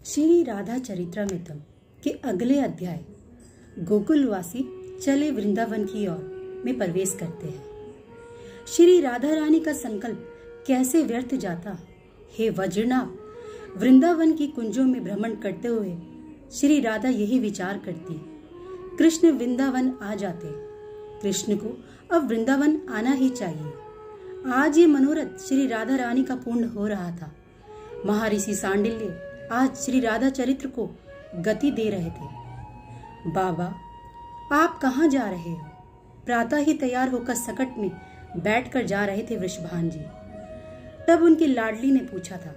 श्री राधा चरित्रामृतम के अगले अध्याय गोकुलवासी चले वृंदावन की ओर में प्रवेश करते हैं। श्री राधा रानी का संकल्प कैसे व्यर्थ जाता। हे वज्रनाभ, वृंदावन की कुंजों में भ्रमण करते हुए श्री राधा यही विचार करती, कृष्ण वृंदावन आ जाते। कृष्ण को अब वृंदावन आना ही चाहिए। आज ये मनोरथ श्री राधा रानी का पूर्ण हो रहा था। महर्षि सांडिल्य आज श्री राधा चरित्र को गति दे रहे थे। बाबा, आप कहाँ जा रहे हो? प्रातः ही तैयार होकर सकट में बैठकर जा रहे थे वृषभान जी। तब उनकी लाडली ने पूछा था,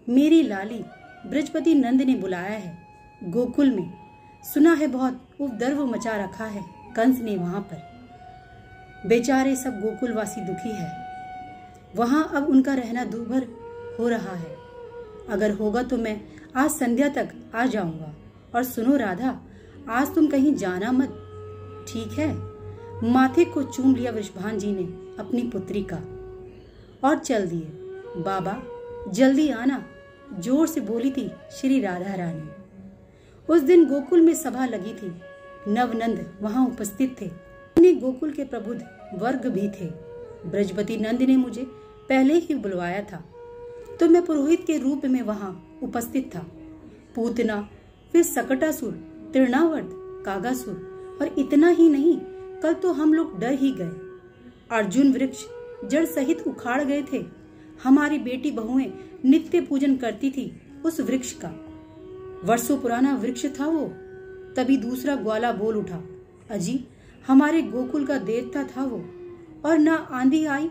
मेरी लाली, बृजपति नंद ने बुलाया है गोकुल में। सुना है बहुत उपद्रव मचा रखा है कंस ने वहां पर। बेचारे सब गोकुलवासी दुखी है। वहां अब उनका रहना दूभर हो रहा है। अगर होगा तो मैं आज संध्या तक आ जाऊंगा। और सुनो राधा, आज तुम कहीं जाना मत, ठीक है? माथे को चूम लिया वृषभान जी ने अपनी पुत्री का और चल दिए। बाबा, जल्दी आना, जोर से बोली थी श्री राधा रानी। उस दिन गोकुल में सभा लगी थी। नवनंद वहां उपस्थित थे। उन्हें गोकुल के प्रबुद्ध वर्ग भी थे। बृजपति नंद ने मुझे पहले ही बुलवाया था, तो मैं पुरोहित के रूप में वहां उपस्थित था। पूतना, फिर सकटासुर, तृणावर्त, कागासुर, और इतना ही नहीं, कल तो हम लोग डर ही गए। अर्जुन वृक्ष जड़ सहित उखाड़ गए थे। हमारी बेटी बहुएं नित्य पूजन करती थी उस वृक्ष का। वर्षों पुराना वृक्ष था वो। तभी दूसरा ग्वाला बोल उठा, अजी, हमारे गोकुल का देवता था वो, और न आंधी आई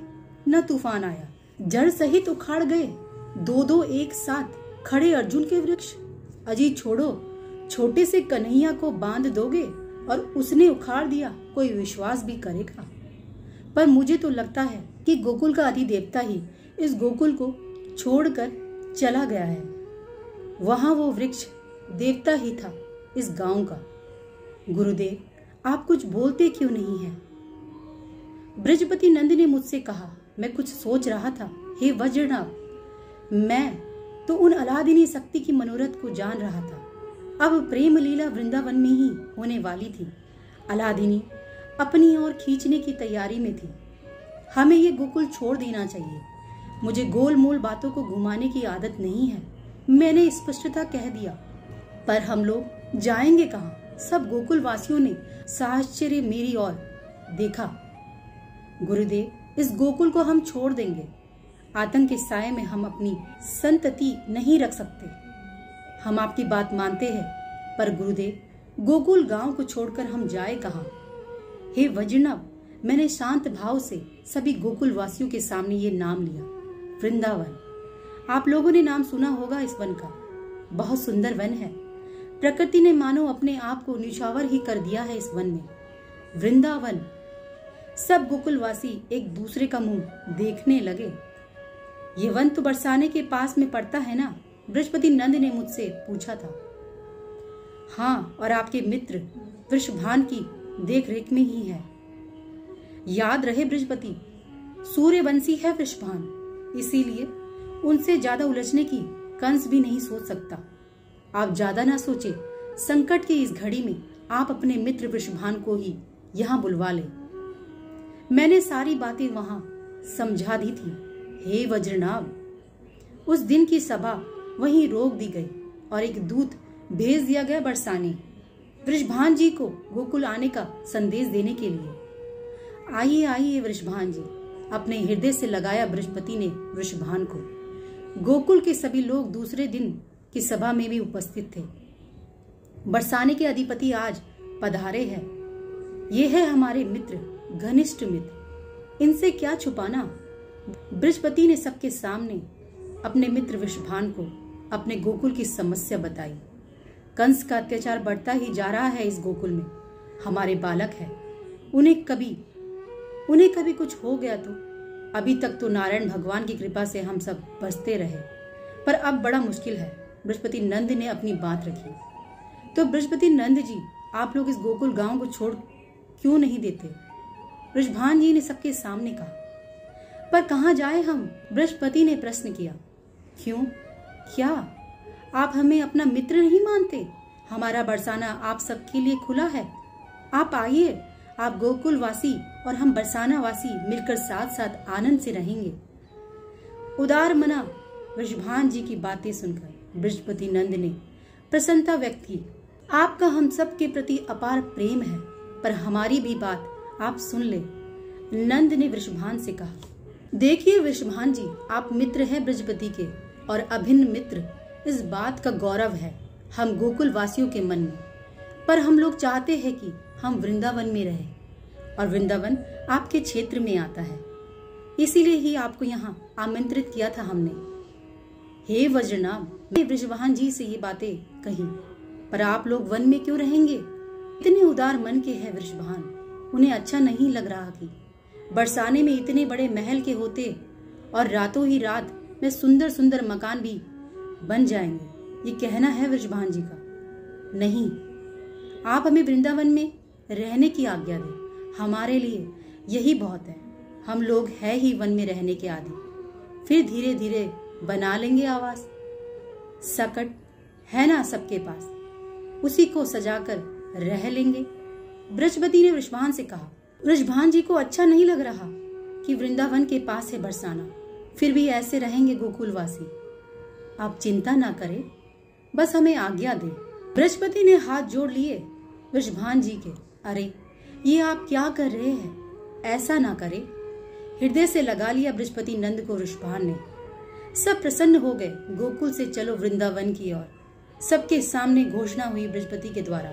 न तूफान आया, जड़ सहित उखाड़ गए। दो दो एक साथ खड़े अर्जुन के वृक्ष। अजी छोड़ो, छोटे से कन्हैया को बांध दोगे और उसने उखाड़ दिया, कोई विश्वास भी करेगा? पर मुझे तो लगता है कि गोकुल का अधिदेवता ही इस गोकुल को छोड़कर चला गया है। वहां वो वृक्ष देवता ही था इस गांव का। गुरुदेव, आप कुछ बोलते क्यों नहीं हैं? बृजपति नंद ने मुझसे कहा, मैं कुछ सोच रहा था। हे वज्रनाभ, मैं तो उन अलादिनी शक्ति की मनोरथ को जान रहा था। अब प्रेम लीला वृंदावन में ही होने वाली थी। अलादिनी अपनी ओर खींचने की तैयारी में थी। हमें ये गोकुल छोड़ देना चाहिए। मुझे गोल मोल बातों को घुमाने की आदत नहीं है। मैंने स्पष्टता कह दिया। पर हम लोग जाएंगे कहाँ? सब गोकुल वासियों ने साश्चर्य मेरी ओर देखा। गुरुदेव, इस गोकुल को हम छोड़ देंगे। आतंक के साये में हम अपनी संतति नहीं रख सकते। हम आपकी बात मानते हैं, पर गुरुदेव, गोकुल गांव को छोड़कर हम जाए कहाँ? हे वज्रनाभ, मैंने शांत भाव से सभी गोकुल वासियों के सामने ये नाम लिया, वृंदावन। आप लोगों ने नाम सुना होगा इस वन का। बहुत सुंदर वन है। प्रकृति ने मानो अपने आप को न्यौछावर ही कर दिया है इस वन में। वृंदावन। सब गोकुलवासी एक दूसरे का मुंह देखने लगे। ये वन तो बरसाने के पास में पड़ता है ना? बृहस्पति नंद ने मुझसे पूछा था। हाँ, और आपके मित्र वृषभान की देखरेख में ही है। याद रहे बृहस्पति, सूर्यवंशी है वृषभान, इसीलिए उनसे ज्यादा उलझने की कंस भी नहीं सोच सकता। आप ज्यादा ना सोचे। संकट की इस घड़ी में आप अपने मित्र वृषभान को ही यहाँ बुलवा ले। मैंने सारी बातें वहां समझा दी थी। हे वज्रनाभ, उस दिन की सभा वहीं रोक दी गई और एक दूत भेज दिया गया बरसाने वृषभान जी को गोकुल आने का संदेश देने के लिए। आइए आइए वृषभान जी, अपने हृदय से लगाया बृहस्पति ने वृषभान को। गोकुल के सभी लोग दूसरे दिन की सभा में भी उपस्थित थे। बरसाने के अधिपति आज पधारे हैं। ये है हमारे मित्र, घनिष्ठ मित्र, इनसे क्या छुपाना। बृहस्पति ने सबके सामने अपने मित्र वृषभान को अपने गोकुल की समस्या बताई। कंस का अत्याचार बढ़ता ही जा रहा है इस गोकुल में। हमारे बालक है, उन्हें कभी कुछ हो गया तो? अभी तक तो नारायण भगवान की कृपा से हम सब बचते रहे, पर अब बड़ा मुश्किल है। बृहस्पति नंद ने अपनी बात रखी। तो बृहस्पति नंद जी, आप लोग इस गोकुल गांव को छोड़ क्यों नहीं देते? वृषभान जी ने सबके सामने कहा। पर कहाँ जाए हम? बृहस्पति ने प्रश्न किया। क्यों? क्या आप हमें अपना मित्र नहीं मानते? हमारा बरसाना आप सबके लिए खुला है। आप आइए, आप गोकुल वासी और हम बरसाना वासी मिलकर साथ साथ आनंद से रहेंगे। उदार मना वृषभान जी की बातें सुनकर बृहस्पति नंद ने प्रसन्नता व्यक्त की। आपका हम सब के प्रति अपार प्रेम है, पर हमारी भी बात आप सुन ले। नंद ने वृषभान से कहा, देखिए वृषभान जी, आप मित्र हैं बृहस्पति के और अभिन्न मित्र। इस बात का गौरव है हम गोकुल वासियों के मन में, पर हम लोग चाहते हैं कि हम वृंदावन में रहें और वृंदावन आपके क्षेत्र में आता है, इसीलिए ही आपको यहाँ आमंत्रित किया था हमने। हे वज्रनाभ, मैंने वृषभान जी से ये बातें कही, पर आप लोग वन में क्यों रहेंगे? इतने उदार मन के हैं वृषभान, उन्हें अच्छा नहीं लग रहा कि बरसाने में इतने बड़े महल के होते और रातों ही रात में सुंदर सुंदर मकान भी बन जाएंगे। ये कहना है वृषभान जी का। नहीं, आप हमें वृंदावन में रहने की आज्ञा दें, हमारे लिए यही बहुत है। हम लोग है ही वन में रहने के आदि, फिर धीरे धीरे बना लेंगे आवास। सकट है ना सबके पास, उसी को सजाकर रह लेंगे। बृहस्पति ने वृषभान से कहा। वृषभान जी को अच्छा नहीं लग रहा कि वृंदावन के पास है बरसाना, फिर भी ऐसे रहेंगे गोकुलवासी। आप चिंता ना करें, बस हमें आज्ञा दे। बृहस्पति ने हाथ जोड़ लिए वृषभान जी के। अरे ये आप क्या कर रहे हैं, ऐसा ना करें। हृदय से लगा लिया बृहस्पति नंद को वृषभान ने। सब प्रसन्न हो गए। गोकुल से चलो वृंदावन की ओर। सबके सामने घोषणा हुई बृहस्पति के द्वारा।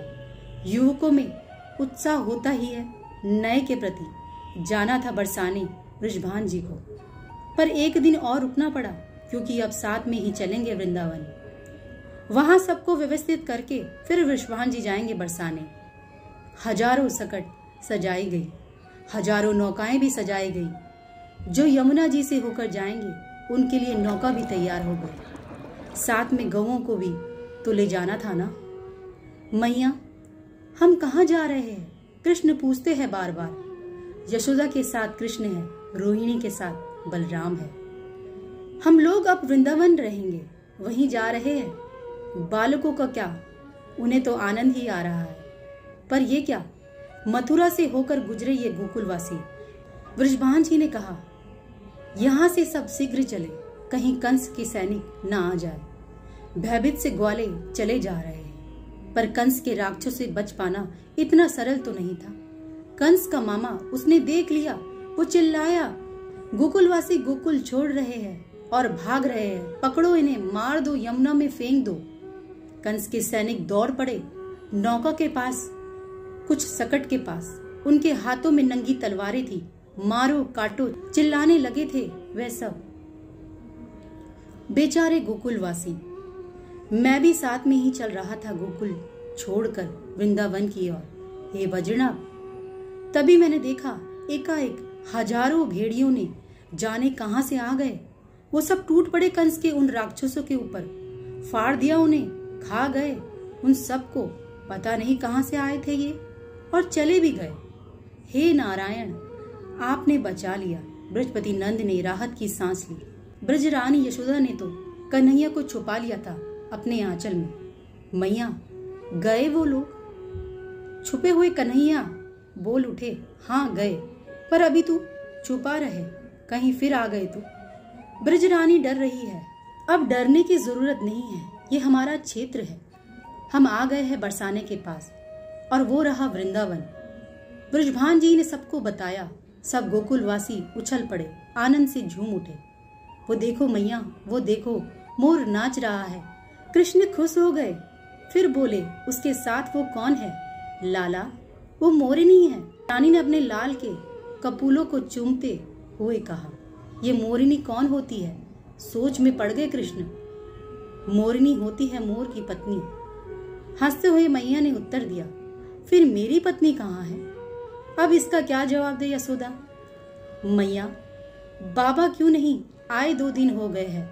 युवकों में उत्साह होता ही है नए के प्रति। जाना था बरसाने वृषभान जी को, पर एक दिन और रुकना पड़ा, क्योंकि अब साथ में ही चलेंगे वृंदावन। वहां सबको व्यवस्थित करके फिर वृषभान जी जाएंगे बरसाने। हजारों सकट सजाई गई, हजारों नौकाएं भी सजाई गई। जो यमुना जी से होकर जाएंगे उनके लिए नौका भी तैयार हो गई। साथ में गौओं को भी तो ले जाना था ना। मैया, हम कहाँ जा रहे हैं? कृष्ण पूछते हैं बार बार। यशोदा के साथ कृष्ण है, रोहिणी के साथ बलराम है। हम लोग अब वृंदावन रहेंगे, वहीं जा रहे हैं। बालकों का क्या, उन्हें तो आनंद ही आ रहा है, पर ये क्या, मथुरा से होकर गुजरे ये गोकुलवासी। वृषभान जी ने कहा, यहाँ से सब शीघ्र चले, कहीं कंस के सैनिक न आ जाए। भयभीत से ग्वाले चले जा रहे हैं, पर कंस के राक्षसों से बच पाना इतना सरल तो नहीं था। कंस का मामा उसने देख लिया, वो चिल्लाया, गोकुलवासी गोकुल छोड़ रहे हैं और भाग रहे हैं, पकड़ो इन्हें, मार दो, यमुना में फेंक दो। कंस के सैनिक दौड़ पड़े नौका के पास, कुछ सकट के पास। उनके हाथों में नंगी तलवारें थी। मारो काटो चिल्लाने लगे थे वह सब। बेचारे गोकुलवासी। मैं भी साथ में ही चल रहा था गोकुल छोड़कर वृंदावन की ओर। हे वज्रनाभ, तभी मैंने देखा एकाएक हजारों भेड़ियों ने जाने कहां से आ गए। वो सब टूट पड़े कंस के उन राक्षसों के ऊपर, फाड़ दिया उन्हें, खा गए उन सबको। पता नहीं कहां से आए थे ये, और चले भी गए। हे नारायण, आपने बचा लिया। बृहस्पति नंद ने राहत की सांस ली। ब्रजरानी यशोदा ने तो कन्हैया को छुपा लिया था अपने आंचल में। मैया, गए वो लोग? छुपे हुए कन्हैया बोल उठे, हाँ गए, पर अभी तू छुपा रहे, कहीं फिर आ गए तो। ब्रजरानी डर रही है। अब डरने की जरूरत नहीं है, ये हमारा क्षेत्र है। हम आ गए हैं बरसाने के पास, और वो रहा वृंदावन। वृषभान जी ने सबको बताया। सब गोकुलवासी उछल पड़े, आनंद से झूम उठे। वो देखो मैया, वो देखो, मोर नाच रहा है। कृष्ण खुश हो गए, फिर बोले, उसके साथ वो कौन है? लाला, वो मोरिनी है। रानी ने अपने लाल के कपूलों को चूमते हुए कहा, ये मोरिनी कौन होती है? सोच में पड़ गए कृष्ण। मोरिनी होती है मोर की पत्नी। हंसते हुए मैया ने उत्तर दिया, फिर मेरी पत्नी कहाँ है? अब इसका क्या जवाब दे यशोदा? मैया, बाबा क्यों नहीं आए? 2 दिन हो गए हैं।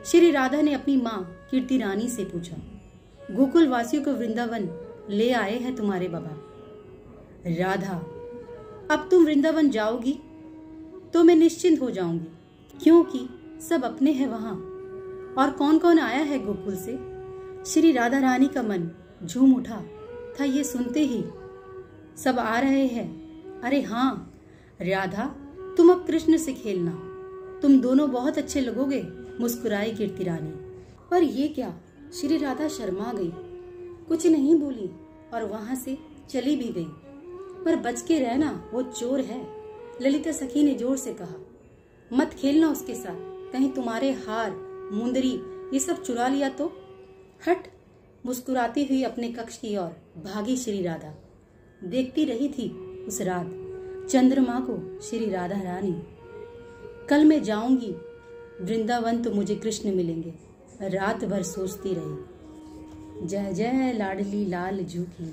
श्री राधा ने अपनी माँ कीर्ति रानी से पूछा। गोकुल वासियों को वृंदावन ले आए हैं तुम्हारे बाबा। राधा, अब तुम वृंदावन जाओगी तो मैं निश्चिंत हो जाऊंगी, क्योंकि सब अपने हैं वहां। और कौन कौन आया है गोकुल से? श्री राधा रानी का मन झूम उठा था ये सुनते ही। सब आ रहे हैं। अरे हाँ राधा, तुम अब कृष्ण से खेलना, तुम दोनों बहुत अच्छे लगोगे, मुस्कुराई कीर्ति रानी। पर ये क्या, श्री राधा शर्मा गई, कुछ नहीं बोली और वहां से चली भी गई। पर बच के रहना, वो चोर है, ललिता सखी ने जोर से कहा। मत खेलना उसके साथ, कहीं तुम्हारे हार मुंदरी ये सब चुरा लिया तो। हट, मुस्कुराती हुई अपने कक्ष की ओर भागी श्री राधा। देखती रही थी उस रात चंद्रमा को श्री राधा रानी। कल मैं जाऊंगी वृंदावन तो मुझे कृष्ण मिलेंगे, रात भर सोचती रही। जय जय लाडली लाल जू की।